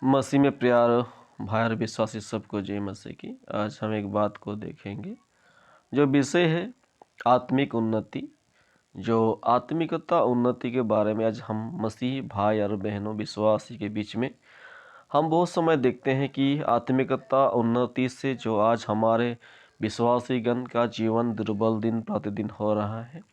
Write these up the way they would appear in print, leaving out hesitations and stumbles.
मसीह में प्यार भाई और विश्वासी सबको जय मसीह की। आज हम एक बात को देखेंगे जो विषय है आत्मिक उन्नति। जो आत्मिकता उन्नति के बारे में आज हम मसीह भाई और बहनों विश्वासी के बीच में हम बहुत समय देखते हैं कि आत्मिकता उन्नति से जो आज हमारे विश्वासीगण का जीवन दुर्बल दिन प्रतिदिन हो रहा है।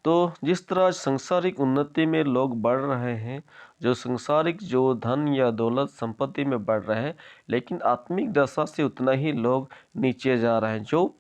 तो जिस तरह सांसारिक उन्नति में लोग बढ़ रहे हैं, जो सांसारिक जो धन या दौलत संपत्ति में बढ़ रहे हैं, लेकिन आत्मिक दशा से उतना ही लोग नीचे जा रहे हैं, जो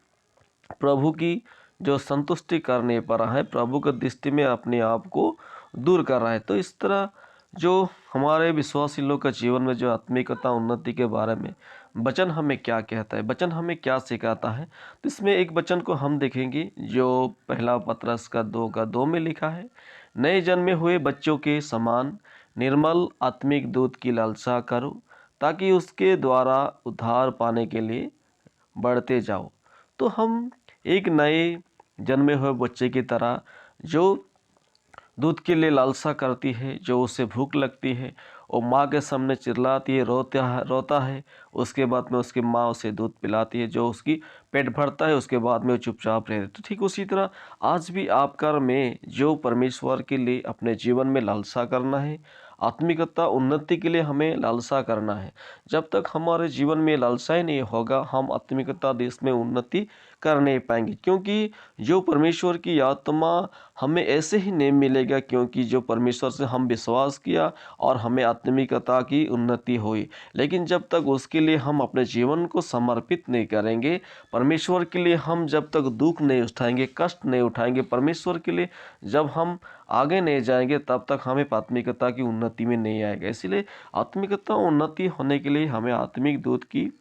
प्रभु की जो संतुष्टि कर नहीं पा रहा है, प्रभु की दृष्टि में अपने आप को दूर कर रहा है। तो इस तरह जो हमारे विश्वासी लोग का जीवन में जो आत्मिकता उन्नति के बारे में वचन हमें क्या कहता है, वचन हमें क्या सिखाता है, तो इसमें एक वचन को हम देखेंगे जो पहला पतरस का 2 में लिखा है। नए जन्मे हुए बच्चों के समान निर्मल आत्मिक दूध की लालसा करो, ताकि उसके द्वारा उद्धार पाने के लिए बढ़ते जाओ। तो हम एक नए जन्मे हुए बच्चे की तरह जो दूध के लिए लालसा करती है, जो उसे भूख लगती है, वो माँ के सामने चिल्लाती है, रोता है, उसके बाद में उसकी माँ उसे दूध पिलाती है, जो उसकी पेट भरता है, उसके बाद में वो चुपचाप रहती है। तो ठीक उसी तरह आज भी आपका में जो परमेश्वर के लिए अपने जीवन में लालसा करना है, आत्मिकता उन्नति के लिए हमें लालसा करना है। जब तक हमारे जीवन में लालसा ही नहीं होगा, हम आत्मिकता देश में उन्नति कर नहीं पाएंगे, क्योंकि जो परमेश्वर की आत्मा हमें ऐसे ही नहीं मिलेगा, क्योंकि जो परमेश्वर से हम विश्वास किया और हमें आत्मिकता की उन्नति हुई। लेकिन जब तक उसके लिए हम अपने जीवन को समर्पित नहीं करेंगे, परमेश्वर के लिए हम जब तक दुख नहीं उठाएंगे, कष्ट नहीं उठाएंगे, परमेश्वर के लिए जब हम आगे नहीं जाएंगे, तब तक हमें आत्मिकता की उन्नति में नहीं आएगा। इसलिए आत्मिकता उन्नति होने के लिए हमें आत्मिक दूध की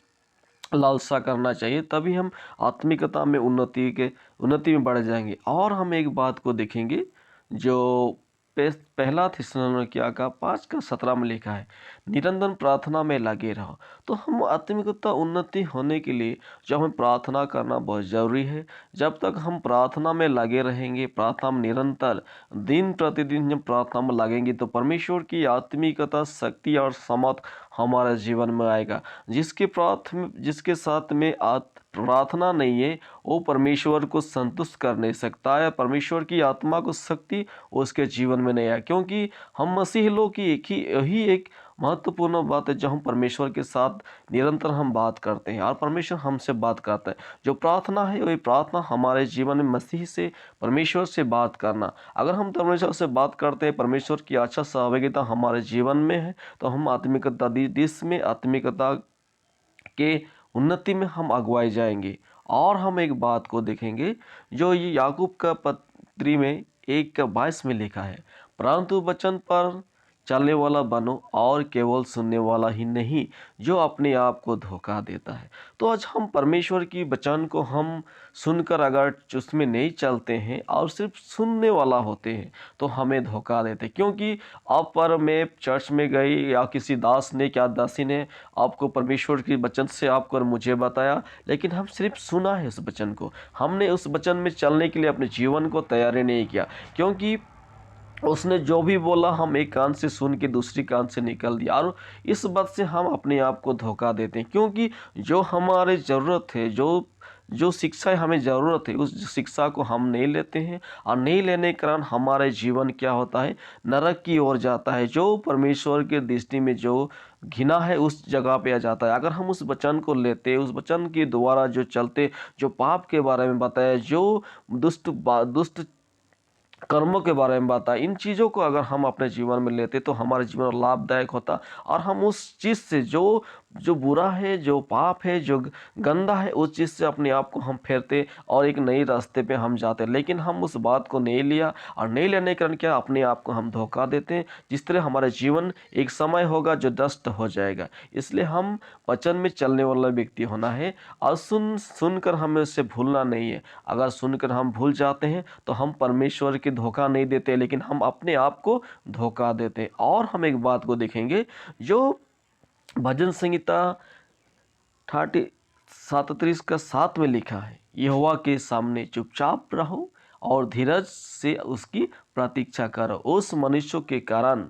लालसा करना चाहिए, तभी हम आत्मिकता में उन्नति में बढ़ जाएंगे। और हम एक बात को देखेंगे जो पहला थिस्सलुनीकियों का 5:17 में लिखा है, निरंतर प्रार्थना में लगे रहो। तो हम आत्मिकता उन्नति होने के लिए जब हमें प्रार्थना करना बहुत ज़रूरी है। जब तक हम प्रार्थना में लगे रहेंगे, प्रार्थना में निरंतर दिन प्रतिदिन जब प्रार्थना में लगेंगे, तो परमेश्वर की आत्मिकता शक्ति और समर्थ हमारे जीवन में आएगा। जिसके साथ में प्रार्थना नहीं है, वो परमेश्वर को संतुष्ट कर नहीं सकता है। परमेश्वर की आत्मा को शक्ति उसके जीवन में नहीं आए, क्योंकि हम मसीह लोग की यही एक महत्वपूर्ण बात है, जो हम परमेश्वर के साथ निरंतर हम बात करते हैं और परमेश्वर हमसे बात करता है। जो प्रार्थना है, वही प्रार्थना हमारे जीवन में मसीह से, परमेश्वर से बात करना। अगर हम परमेश्वर से बात करते हैं, परमेश्वर की अच्छा सहभागिता हमारे जीवन में है, तो हम आत्मिकता दिश में आत्मिकता के उन्नति में हम अगुवाए जाएंगे। और हम एक बात को देखेंगे जो ये याकूब का पत्री में 1:22 में लिखा है, परंतु वचन पर चलने वाला बनो और केवल सुनने वाला ही नहीं, जो अपने आप को धोखा देता है। तो आज हम परमेश्वर की वचन को हम सुनकर अगर उसमें नहीं चलते हैं और सिर्फ सुनने वाला होते हैं, तो हमें धोखा देते हैं। क्योंकि आप पर मैं चर्च में गई या किसी दास ने क्या दासी ने आपको परमेश्वर की वचन से आपको और मुझे बताया, लेकिन हम सिर्फ सुना है उस वचन को, हमने उस वचन में चलने के लिए अपने जीवन को तैयारी नहीं किया। क्योंकि उसने जो भी बोला हम एक कान से सुन के दूसरी कान से निकल दिया, और इस बात से हम अपने आप को धोखा देते हैं। क्योंकि जो हमारे ज़रूरत है, जो शिक्षा हमें ज़रूरत है, उस शिक्षा को हम नहीं लेते हैं, और नहीं लेने के कारण हमारे जीवन क्या होता है, नरक की ओर जाता है। जो परमेश्वर के दृष्टि में जो घिना है, उस जगह पे आ जाता है। अगर हम उस वचन को लेते, उस वचन के द्वारा जो चलते, जो पाप के बारे में बताया, जो दुष्ट कर्मों के बारे में बताया, इन चीज़ों को अगर हम अपने जीवन में लेते, तो हमारे जीवन लाभदायक होता, और हम उस चीज़ से जो बुरा है, जो पाप है, जो गंदा है, उस चीज़ से अपने आप को हम फेरते और एक नई रास्ते पे हम जाते। लेकिन हम उस बात को नहीं लिया, और नहीं लेने के कारण क्या, अपने आप को हम धोखा देते हैं, जिस तरह हमारा जीवन एक समय होगा जो नष्ट हो जाएगा। इसलिए हम वचन में चलने वाला व्यक्ति होना है, और सुनकर हमें उससे भूलना नहीं है। अगर सुनकर हम भूल जाते हैं, तो हम परमेश्वर के धोखा नहीं देते, लेकिन हम अपने आप को धोखा देते हैं। और हम एक बात को देखेंगे जो भजन संहिता 37:7 में लिखा है, यहोवा के सामने चुपचाप रहो और धीरज से उसकी प्रतीक्षा करो। उस मनुष्य के कारण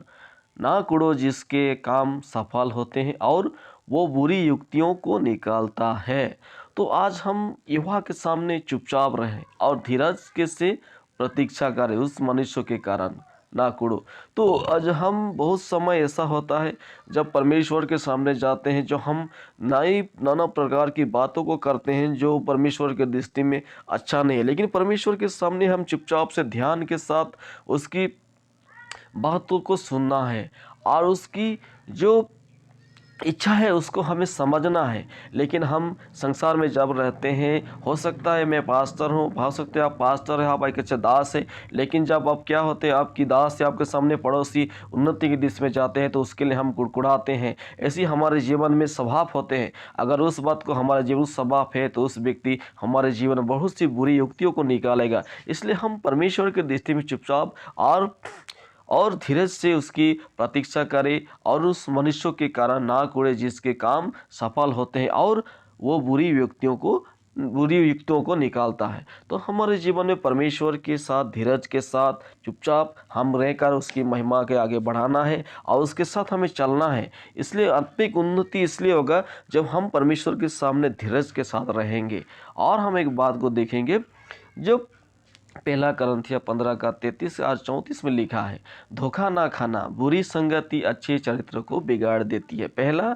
ना कुड़ो जिसके काम सफल होते हैं और वो बुरी युक्तियों को निकालता है। तो आज हम युवा के सामने चुपचाप रहें और धीरज के से प्रतीक्षा करें उस मनुष्य के कारण, ना कुड़ो। तो आज हम बहुत समय ऐसा होता है जब परमेश्वर के सामने जाते हैं, जो हम नाना प्रकार की बातों को करते हैं जो परमेश्वर के दृष्टि में अच्छा नहीं है, लेकिन परमेश्वर के सामने हम चुपचाप से ध्यान के साथ उसकी बातों को सुनना है और उसकी जो इच्छा है उसको हमें समझना है। लेकिन हम संसार में जब रहते हैं, हो सकता है मैं पास्टर हूँ, हो सकता है आप पास्टर हैं, आप एक अच्छे दास है, लेकिन जब आप क्या होते हैं, आपकी दास या आपके सामने पड़ोसी उन्नति की दिशा में जाते हैं तो उसके लिए हम कुड़कुड़ाते हैं। ऐसे ही हमारे जीवन में स्वभाव होते हैं। अगर उस बात को हमारे जीवन स्वभाव है तो उस व्यक्ति हमारे जीवन में बहुत सी बुरी युक्तियों को निकालेगा। इसलिए हम परमेश्वर के दृष्टि में चुपचाप और धीरज से उसकी प्रतीक्षा करें और उस मनुष्य के कारण ना कुड़े जिसके काम सफल होते हैं और वो बुरी युक्तियों को निकालता है। तो हमारे जीवन में परमेश्वर के साथ धीरज के साथ चुपचाप हम रहकर उसकी महिमा के आगे बढ़ाना है और उसके साथ हमें चलना है। इसलिए आत्मिक उन्नति इसलिए होगा जब हम परमेश्वर के सामने धीरज के साथ रहेंगे। और हम एक बात को देखेंगे जो पहला करंथिया 15 का 33 से आज 34 में लिखा है, धोखा ना खाना, बुरी संगति अच्छे चरित्र को बिगाड़ देती है। पहला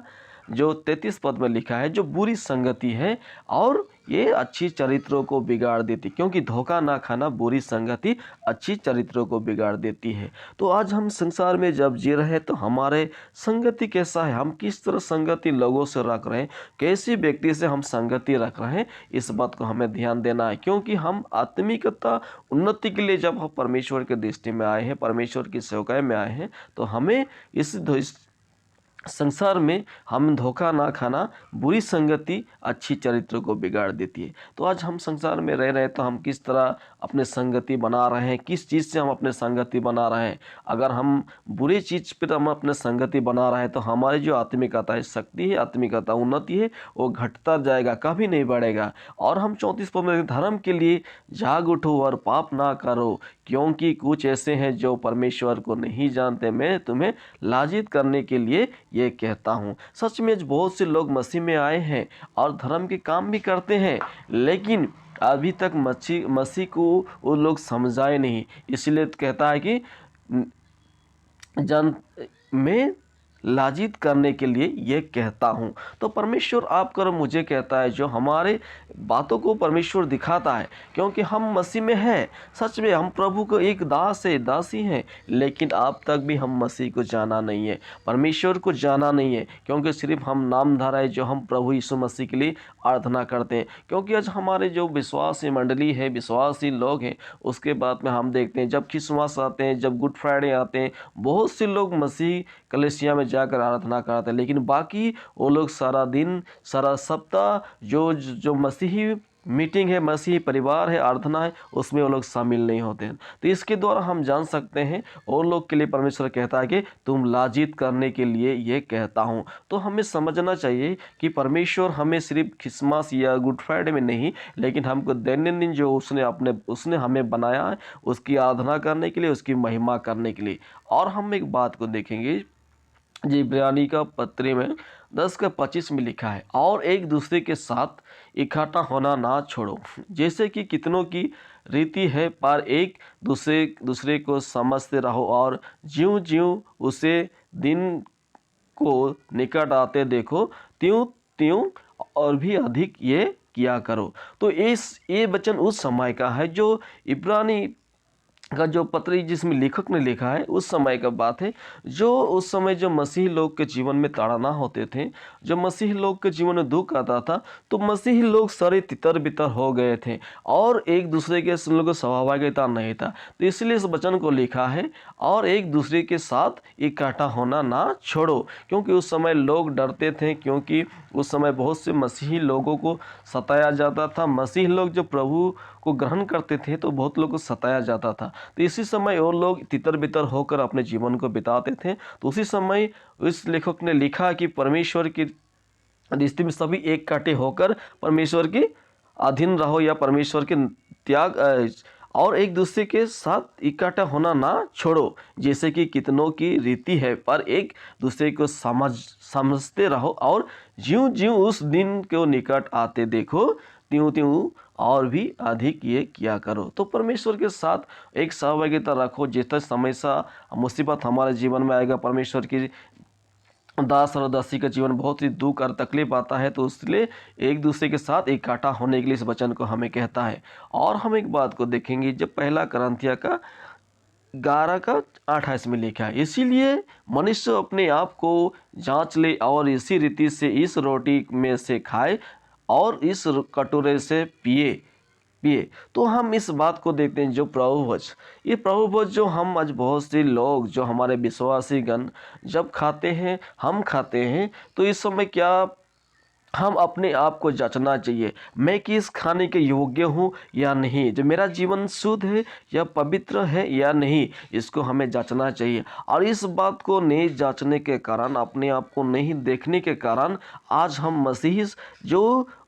जो 33 पद में लिखा है, जो बुरी संगति है और ये अच्छी चरित्रों को बिगाड़ देती, क्योंकि धोखा ना खाना, बुरी संगति अच्छी चरित्रों को बिगाड़ देती है। तो आज हम संसार में जब जी रहे हैं तो हमारे संगति कैसा है, हम किस तरह संगति लोगों से रख रहे हैं, कैसी व्यक्ति से हम संगति रख रहे हैं, इस बात को हमें ध्यान देना है। क्योंकि हम आत्मिकता उन्नति के लिए जब हम परमेश्वर के दृष्टि में आए हैं, परमेश्वर की सेवकाई में आए हैं, तो हमें इस संसार में हम धोखा ना खाना, बुरी संगति अच्छी चरित्र को बिगाड़ देती है। तो आज हम संसार में रह रहे हैं तो हम किस तरह अपने संगति बना रहे हैं, किस चीज़ से हम अपने संगति बना रहे हैं। अगर हम बुरी चीज़ पर हम अपने संगति बना रहे हैं तो हमारी जो आत्मिकता है, शक्ति है, आत्मिकता उन्नति है, वो घटता जाएगा, कभी नहीं बढ़ेगा। और हम 34 पद में, धर्म के लिए जाग उठो और पाप ना करो, क्योंकि कुछ ऐसे हैं जो परमेश्वर को नहीं जानते। मैं तुम्हें लाजित करने के लिए ये कहता हूँ। सच में बहुत से लोग मसीह में आए हैं और धर्म के काम भी करते हैं, लेकिन अभी तक मसीह को वो लोग समझाए नहीं। इसलिए कहता है कि मैं लाजित करने के लिए ये कहता हूँ। तो परमेश्वर आपको और मुझे कहता है, जो हमारे बातों को परमेश्वर दिखाता है, क्योंकि हम मसीह में हैं। सच में हम प्रभु को एक दासी हैं, लेकिन अब तक भी हम मसीह को जाना नहीं है, परमेश्वर को जाना नहीं है, क्योंकि सिर्फ हम नामधारा है जो हम प्रभु यीशु मसीह के लिए आराधना करते हैं। क्योंकि आज हमारे जो विश्वासी मंडली है, विश्वासी लोग हैं, उसके बाद में हम देखते हैं जब क्रिसमस आते हैं, जब गुड फ्राइडे आते हैं, बहुत से लोग मसीह कलीसिया में जाकर आराधना करते हैं, लेकिन बाकी वो लोग सारा दिन, सारा सप्ताह जो मसीही मीटिंग है, मसीही परिवार है, आराधना है, उसमें वो लोग शामिल नहीं होते हैं। तो इसके द्वारा हम जान सकते हैं और लोग के लिए परमेश्वर कहता है कि तुम लाजित करने के लिए ये कहता हूँ। तो हमें समझना चाहिए कि परमेश्वर हमें सिर्फ क्रिसमस या गुड फ्राइडे में नहीं, लेकिन हमको दैनिक जो उसने हमें बनाया है, उसकी आराधना करने के लिए, उसकी महिमा करने के लिए। और हम एक बात को देखेंगे जी, इब्रानी का पत्री में 10 का 25 में लिखा है, और एक दूसरे के साथ इकट्ठा होना ना छोड़ो, जैसे कि कितनों की रीति है, पर एक दूसरे को समझते रहो, और ज्यों ज्यों उसे दिन को निकट आते देखो, त्यों त्यों और भी अधिक ये किया करो। तो ये वचन उस समय का है जो इब्रानी का जो पत्री जिसमें लेखक ने लिखा है, उस समय का बात है, जो उस समय जो मसीही लोग के जीवन में ताड़ना होते थे, जो मसीही लोग के जीवन में दुख आता था, तो मसीही लोग सारे तितर बितर हो गए थे और एक दूसरे के लोगों सहभागिता नहीं था। तो इसलिए इस वचन को लिखा है, और एक दूसरे के साथ इकट्ठा होना ना छोड़ो, क्योंकि उस समय लोग डरते थे, क्योंकि उस समय बहुत से मसीही लोगों को सताया जाता था। मसीही लोग जो प्रभु को ग्रहण करते थे तो बहुत लोगों को सताया जाता था। तो इसी समय और लोग तितर बितर होकर अपने जीवन को बिताते थे। तो उसी समय इस लेखक ने लिखा कि परमेश्वर की दृष्टि में सभी एक काटे होकर परमेश्वर के अधीन रहो, या परमेश्वर के त्याग और एक दूसरे के साथ इकट्ठा होना ना छोड़ो, जैसे कि कितनों की रीति है, पर एक दूसरे को समझते रहो और ज्यों ज्यों उस दिन को निकट आते देखो त्यों त्यों और भी अधिक ये किया करो। तो परमेश्वर के साथ एक सहभागिता रखो। जितना समय सा मुसीबत हमारे जीवन में आएगा, परमेश्वर की दास और दासी का जीवन बहुत ही दुख और तकलीफ आता है, तो इसलिए एक दूसरे के साथ इकट्ठा होने के लिए इस वचन को हमें कहता है। और हम एक बात को देखेंगे, जब पहला करंथिया का 11 का 28 में लिखा है, इसीलिए मनुष्य अपने आप को जांच ले और इसी रीति से इस रोटी में से खाए और इस कटोरे से पिए पिए। तो हम इस बात को देखते हैं, जो प्रभुभोज, ये प्रभुभोज जो हम आज बहुत से लोग जो हमारे विश्वासी गण जब खाते हैं, हम खाते हैं, तो इस समय क्या हम अपने आप को जांचना चाहिए, मैं कि इस खाने के योग्य हूँ या नहीं, जो मेरा जीवन शुद्ध है या पवित्र है या नहीं, इसको हमें जांचना चाहिए। और इस बात को नहीं जांचने के कारण, अपने आप को नहीं देखने के कारण, आज हम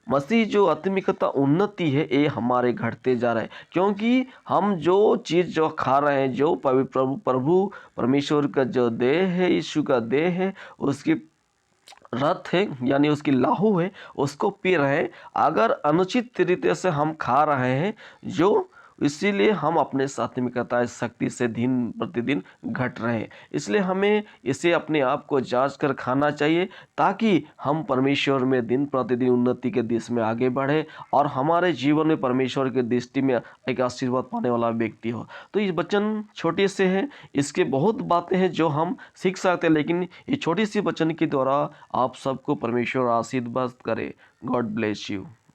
मसीह जो आत्मिकता उन्नति है ये हमारे घटते जा रहा है। क्योंकि हम जो चीज़ जो खा रहे हैं, जो प्रभु परमेश्वर का जो देह है, यीशु का देह है, उसकी रथ है यानी उसकी लाहू है, उसको पी रहे हैं। अगर अनुचित तरीके से हम खा रहे हैं, जो इसीलिए हम अपने आत्मिकता शक्ति से दिन प्रतिदिन घट रहे हैं। इसलिए हमें इसे अपने आप को जांच कर खाना चाहिए, ताकि हम परमेश्वर में दिन प्रतिदिन उन्नति के दिशा में आगे बढ़े और हमारे जीवन में परमेश्वर के दृष्टि में एक आशीर्वाद पाने वाला व्यक्ति हो। तो ये वचन छोटे से हैं, इसके बहुत बातें हैं जो हम सीख सकते हैं, लेकिन ये छोटी सी वचन के द्वारा आप सबको परमेश्वर आशीर्वाद करे। God bless you.